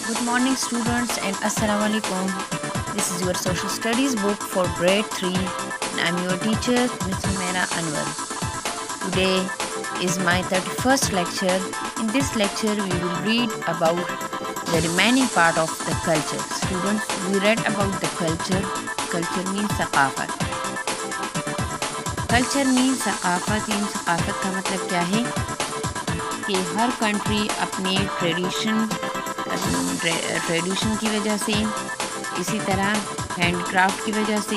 Good morning students and Assalamu alaikum. This is your social studies book for grade 3 and I'm your teacher Ms. Humaira Anwar. Today is my 31st lecture. In this lecture we will read about the remaining part of the culture. Students, we read about the culture. Culture means ثقافت. Culture means ثقافت. ان ثقافت کا مطلب کیا ہے کہ ہر country اپنے tradition کی وجہ سے، اسی طرح ہینڈ کرافٹ کی وجہ سے،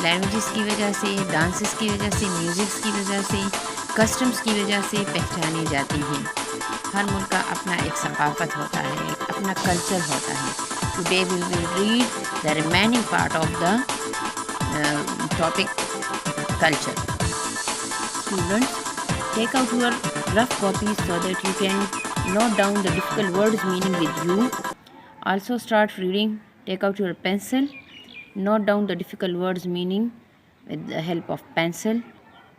لینگویجز کی وجہ سے، ڈانسز کی وجہ سے، میوزکس کی وجہ سے، کسٹمز کی وجہ سے پہچانی جاتی ہیں. ہر ملک کا اپنا ایک ثقافت ہوتا ہے، اپنا کلچر ہوتا ہے. Today we will read the remaining part of the topic culture. Students, take out your rough copies so that you can note down the difficult words meaning with you. Also start reading. Take out your pencil. Note down the difficult words meaning with the help of pencil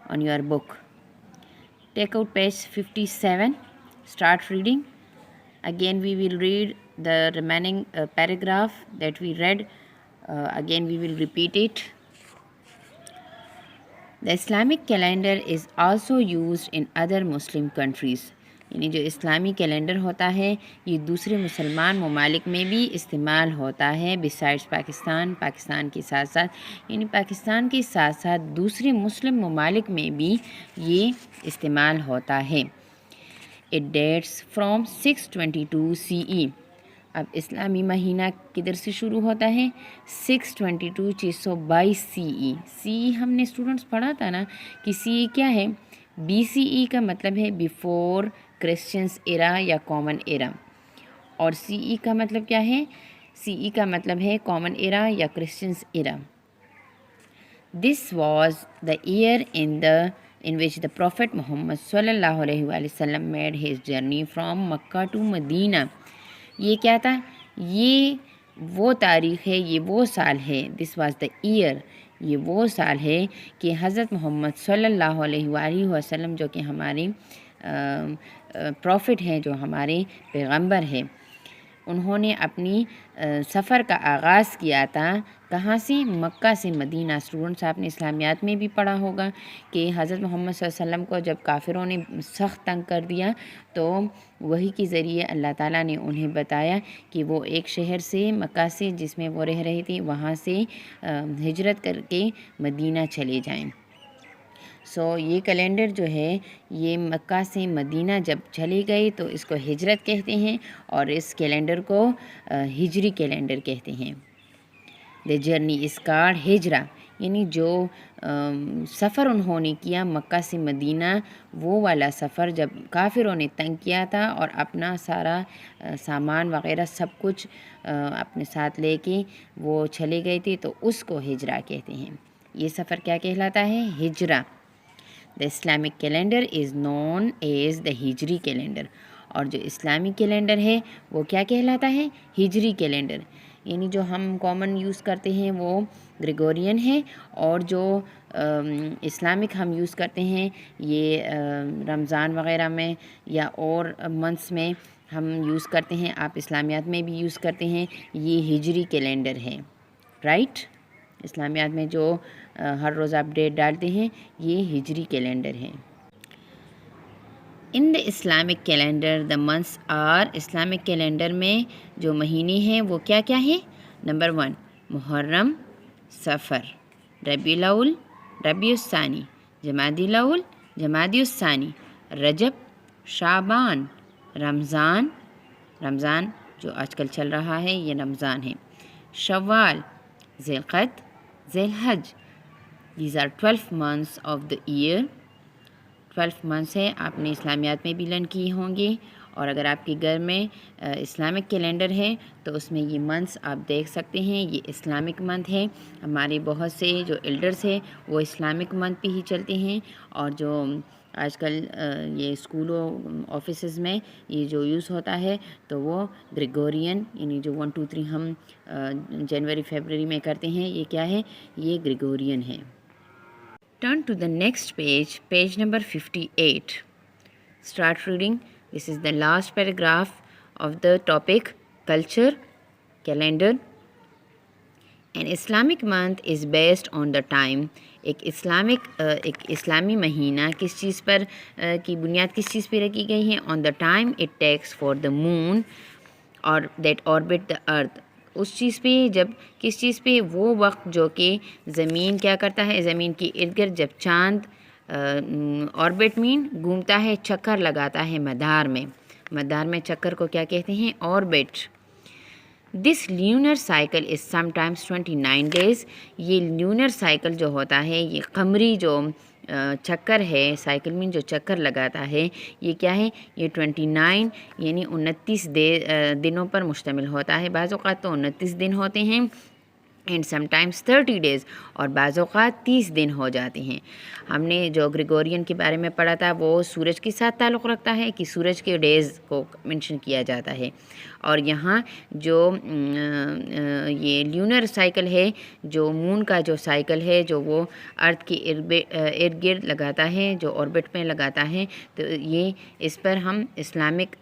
on your book. Take out page 57. Start reading. Again we will read the remaining paragraph that we read. Again we will repeat it. The Islamic calendar is also used in other Muslim countries. یعنی جو اسلامی calendar ہوتا ہے یہ دوسرے مسلمان ممالک میں بھی استعمال ہوتا ہے. بسائڈس پاکستان کے ساتھ ساتھ، یعنی پاکستان کے ساتھ ساتھ دوسرے مسلم ممالک میں بھی یہ استعمال ہوتا ہے. It dates from 622 CE. اب اسلامی مہینہ کدھر سے شروع ہوتا ہے؟ 622 CE. CE ہم نے اسٹوڈنٹس پڑھا تھا نا کہ CE کیا ہے؟ BCE کا مطلب ہے بیفور کرسچنس ایرا یا کامن ایرا، اور CE کا مطلب کیا ہے؟ CE کا مطلب ہے کامن ایرا یا Christians era. This was the year in which the Prophet Muhammad sallallahu alaihi wasallam made his journey from Makkah to Medina. یہ کیا تھا؟ یہ وہ تاریخ ہے، یہ وہ سال ہے. دس واز دا ایئر، یہ وہ سال ہے کہ حضرت محمد صلی اللہ علیہ وآلہ وسلم جو کہ ہمارے پروفٹ ہیں، جو ہمارے پیغمبر ہیں، انہوں نے اپنی سفر کا آغاز کیا تھا. کہاں سے؟ مکہ سے مدینہ. اسٹوڈنٹس آپ نے اسلامیات میں بھی پڑھا ہوگا کہ حضرت محمد صلی اللہ علیہ وسلم کو جب کافروں نے سخت تنگ کر دیا تو وحی کے ذریعے اللہ تعالیٰ نے انہیں بتایا کہ وہ ایک شہر سے، مکہ سے جس میں وہ رہ رہے تھے، وہاں سے ہجرت کر کے مدینہ چلے جائیں. یہ کیلنڈر جو ہے یہ مکہ سے مدینہ جب چلے گئے تو اس کو ہجرت کہتے ہیں، اور اس کیلنڈر کو ہجری کیلنڈر کہتے ہیں. دا جرنی از کالڈ ہجرہ، یعنی جو سفر انہوں نے کیا مکہ سے مدینہ، وہ والا سفر جب کافروں نے تنگ کیا تھا اور اپنا سارا سامان وغیرہ سب کچھ اپنے ساتھ لے کے وہ چلے گئے تھے، تو اس کو ہجرہ کہتے ہیں. یہ سفر کیا کہلاتا ہے؟ ہجرہ. The Islamic calendar is known as the ہجری کیلنڈر. اور جو اسلامی کیلنڈر ہے وہ کیا کہلاتا ہے؟ ہجری کیلنڈر. یعنی جو ہم کامن یوز کرتے ہیں وہ گریگورین ہے، اور جو اسلامک ہم یوز کرتے ہیں یہ رمضان وغیرہ میں یا اور منتھس میں ہم یوز کرتے ہیں. آپ اسلامیات میں بھی یوز کرتے ہیں. یہ ہجری کیلنڈر ہے، رائٹ؟ اسلامیات میں جو ہر روز آپ ڈیٹ ڈالتے ہیں یہ ہجری کیلنڈر ہے. In the Islamic calendar the months are, Islamic calendar میں جو مہینے ہیں وہ کیا کیا ہیں؟ نمبر 1 محرم، صفر، ربیع الاول، ربیع الثانی، جمادی الاول، جمادی الثانی، رجب، شعبان، رمضان جو آج کل چل رہا ہے یہ رمضان ہے، شوال، ذی القعدہ، ذی الحج. These are 12 months of the year. 12 months ہے، آپ نے اسلامیات میں بھی لرن کیے ہوں گے. اور اگر آپ کے گھر میں اسلامک کیلنڈر ہے تو اس میں یہ منتھس آپ دیکھ سکتے ہیں. یہ اسلامک منتھ ہے. ہمارے بہت سے جو ایلڈرس ہیں وہ اسلامک منتھ پہ ہی چلتے ہیں، اور جو آج کل یہ اسکولوں آفیسز میں یہ جو یوز ہوتا ہے تو وہ گریگورین، یعنی جو 1 2 3 ہم جنوری فیبرری میں کرتے ہیں، یہ کیا ہے؟ یہ گریگورین ہے. Turn to the next page, page number 58. Start reading. This is the last paragraph of the topic culture, calendar. An Islamic month is based on the time. ایک اسلامی مہینہ کس چیز پر کی بنیاد کس چیز پہ رکھی گئی ہے؟ on the time it takes for the moon or that orbit the earth. اس چیز پہ جب کس چیز پہ وہ وقت جو کہ زمین کیا کرتا ہے، زمین کے ارد گرد جب چاند آربٹ مین گھومتا ہے، چکر لگاتا ہے مدار میں چکر کو کیا کہتے ہیں؟ Orbit. This lunar cycle is sometimes 29 days. یہ لونر سائیکل جو ہوتا ہے، یہ قمری جو چکر ہے، سائیکل مین جو چکر لگاتا ہے، یہ کیا ہے؟ یہ 29 یعنی 29 دنوں پر مشتمل ہوتا ہے. بعض اوقات تو 29 دن ہوتے ہیں اینڈ سم ٹائمز 30 days، اور بعض اوقات 30 دن ہو جاتے ہیں. ہم نے جو گریگورین کے بارے میں پڑھا تھا وہ سورج کے ساتھ تعلق رکھتا ہے کہ سورج کے ڈیز کو منشن کیا جاتا ہے، اور یہاں جو یہ لیونر سائیکل ہے، جو مون کا جو سائیکل ہے جو وہ ارتھ کے ارد گرد لگاتا ہے، جو آربٹ میں لگاتا ہے، تو یہ اس پر ہم اسلامک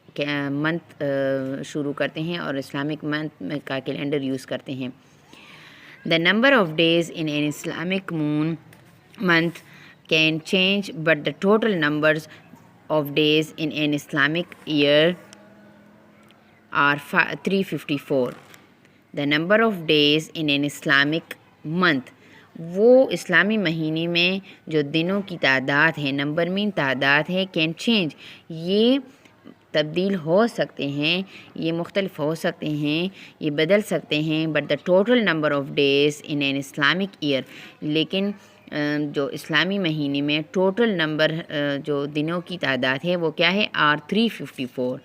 منتھ شروع کرتے ہیں اور اسلامک منتھ کا کیلنڈر یوز کرتے ہیں. The number of days in an Islamic month can change, but the total numbers of days in an Islamic year are 354. The number of days in an Islamic month، وہ اسلامی مہینے میں جو دنوں کی تعداد ہے، نمبر مین تعداد ہے، can change، یہ تبدیل ہو سکتے ہیں، یہ مختلف ہو سکتے ہیں، یہ بدل سکتے ہیں. But the total number of days in an Islamic year, لیکن جو اسلامی مہینے میں ٹوٹل نمبر جو دنوں کی تعداد ہے وہ کیا ہے؟ آر 354،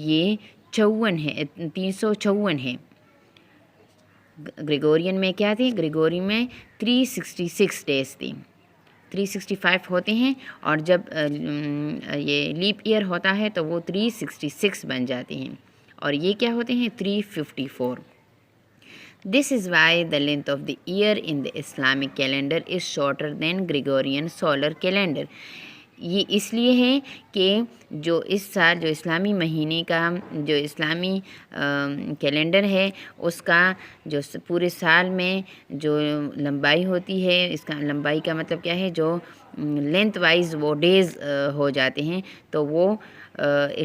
یہ 354 ہے. گریگورین میں کیا تھی؟ گریگورین میں 366 ڈیز تھی. 365 ہوتے ہیں، اور جب یہ لیپ ایئر ہوتا ہے تو وہ 366 بن جاتے ہیں، اور یہ کیا ہوتے ہیں؟ 354. This is why the length of the year in the Islamic calendar is shorter than Gregorian solar calendar. یہ اس لیے ہے کہ جو اس سال جو اسلامی مہینے کا جو اسلامی کیلنڈر ہے، اس کا جو پورے سال میں جو لمبائی ہوتی ہے، اس کا لمبائی کا مطلب کیا ہے؟ جو لینتھ وائز وہ ڈیز ہو جاتے ہیں، تو وہ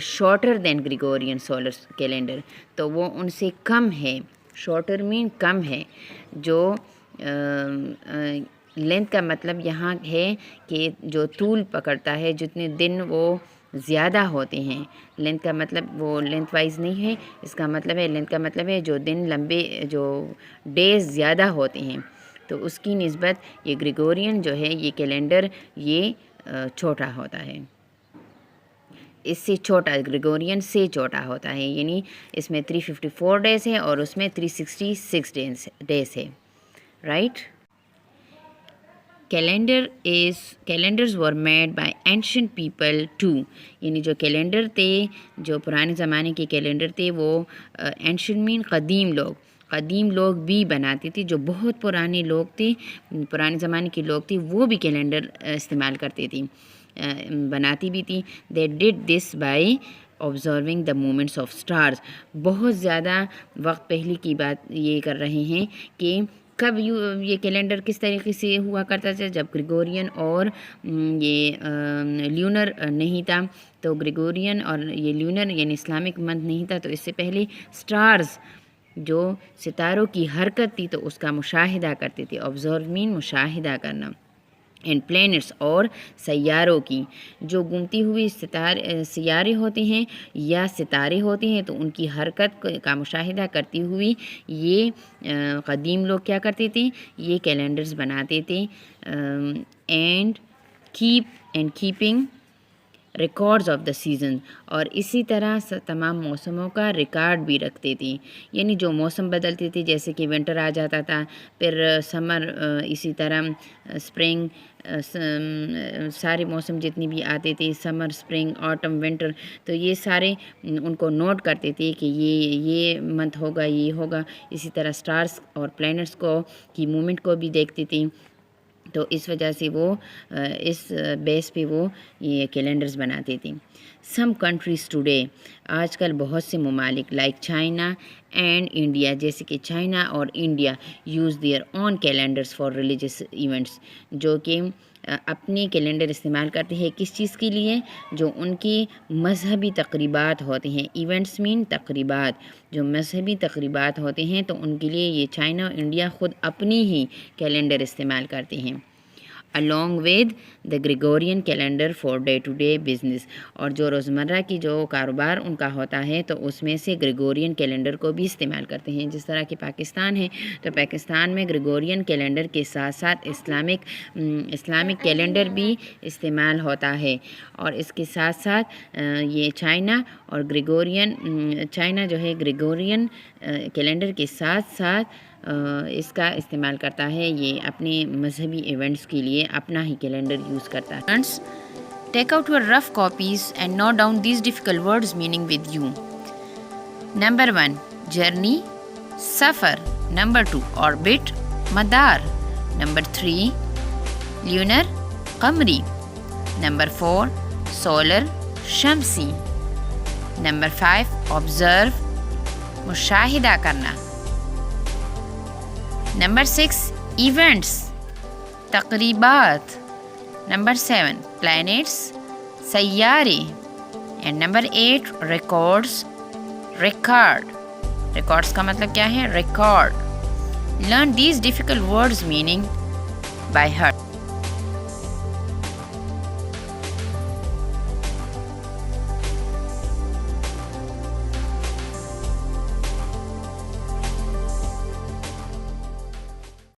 shorter than Gregorian solar calendar, تو وہ ان سے کم ہے. شارٹر مین کم ہے. جو لینتھ کا مطلب یہاں ہے کہ جو طول پکڑتا ہے، جتنے دن وہ زیادہ ہوتے ہیں. لینتھ کا مطلب وہ لینتھ وائز نہیں ہے، اس کا مطلب ہے لینتھ کا مطلب ہے جو دن لمبے، جو ڈیز زیادہ ہوتے ہیں، تو اس کی نسبت یہ گریگورین جو ہے یہ کیلنڈر یہ چھوٹا ہوتا ہے. اس سے چھوٹا، گریگورین سے چھوٹا ہوتا ہے، یعنی اس میں 354 ڈیز ہے اور اس میں 366 ڈیز ہے. Right. Calendars were made by ancient people too. یعنی جو کیلنڈر تھے، جو پرانے زمانے کے کیلنڈر تھے، وہ ancient mean قدیم لوگ بھی بناتے تھے. جو بہت پرانے لوگ تھے، پرانے زمانے کے لوگ تھے، وہ بھی کیلنڈر استعمال کرتے تھے، بناتی بھی تھی. They did this by observing the movements of stars. بہت زیادہ وقت پہلے کی بات یہ کر رہے ہیں کہ کب یہ کیلنڈر کس طریقے سے ہوا کرتا تھا؟ جب گریگورین اور یہ لیونر نہیں تھا. تو گریگورین اور یہ لیونر یعنی اسلامک منتھ نہیں تھا، تو اس سے پہلے سٹارز، جو ستاروں کی حرکت تھی، تو اس کا مشاہدہ کرتے تھے. آبزرو مین مشاہدہ کرنا. اینڈ پلینٹس، اور سیاروں کی جو گھومتی ہوئی سیارے ہوتے ہیں یا ستارے ہوتے ہیں، تو ان کی حرکت کا مشاہدہ کرتی ہوئی یہ قدیم لوگ کیا کرتے تھے؟ یہ کیلنڈرز بناتے تھے. And keeping records of the season, اور اسی طرح تمام موسموں کا ریکارڈ بھی رکھتے تھے. یعنی جو موسم بدلتے تھے، جیسے کہ ونٹر آ جاتا تھا، پھر سمر، اسی طرح اسپرنگ، سارے موسم جتنی بھی آتے تھے، سمر، اسپرنگ، آٹم، ونٹر، تو یہ سارے ان کو نوٹ کرتے تھے کہ یہ منتھ ہوگا، یہ ہوگا. اسی طرح سٹارز اور پلینٹس کو کی موومنٹ کو بھی دیکھتے تھے. تو اس وجہ سے وہ اس بیس پہ وہ یہ کیلنڈرز بناتے تھے. سم کنٹریز ٹوڈے، آج کل بہت سے ممالک لائک چائنا اینڈ انڈیا، جیسے کہ چائنا اور India, use their own calendars for religious events, جو کہ اپنے کیلنڈر استعمال کرتے ہیں کس چیز کے لیے؟ جو ان کی مذہبی تقریبات ہوتے ہیں. ایونٹس مین تقریبات، جو مذہبی تقریبات ہوتے ہیں تو ان کے لیے یہ چائنا اور انڈیا خود اپنی ہی کیلنڈر استعمال کرتے ہیں. along with the Gregorian calendar for day to day business، اور جو روزمرہ کی جو کاروبار ان کا ہوتا ہے تو اس میں سے گریگورین کیلنڈر کو بھی استعمال کرتے ہیں. جس طرح کہ پاکستان ہے تو پاکستان میں گریگورین کیلنڈر کے ساتھ ساتھ اسلامک کیلنڈر بھی استعمال ہوتا ہے. اور اس کے ساتھ ساتھ یہ چائنا اور چائنا جو ہے گریگورین کیلنڈر کے ساتھ ساتھ اس کا استعمال کرتا ہے. یہ اپنے مذہبی ایونٹس کے لیے اپنا ہی کیلنڈر یوز کرتا ہے. Friends, take out your rough copies and note down these difficult words meaning with you. Number 1, journey, safar. Number 2, orbit, madar. Number 3, lunar, qamri. Number 4, solar, shamsi. Number 5, observe, mushahida karna. Number 6, events, taqribat. Number 7, planets, sayyare. And number 8, records, record. Records کا مطلب کیا ہے؟ record. Learn these difficult words meaning by heart.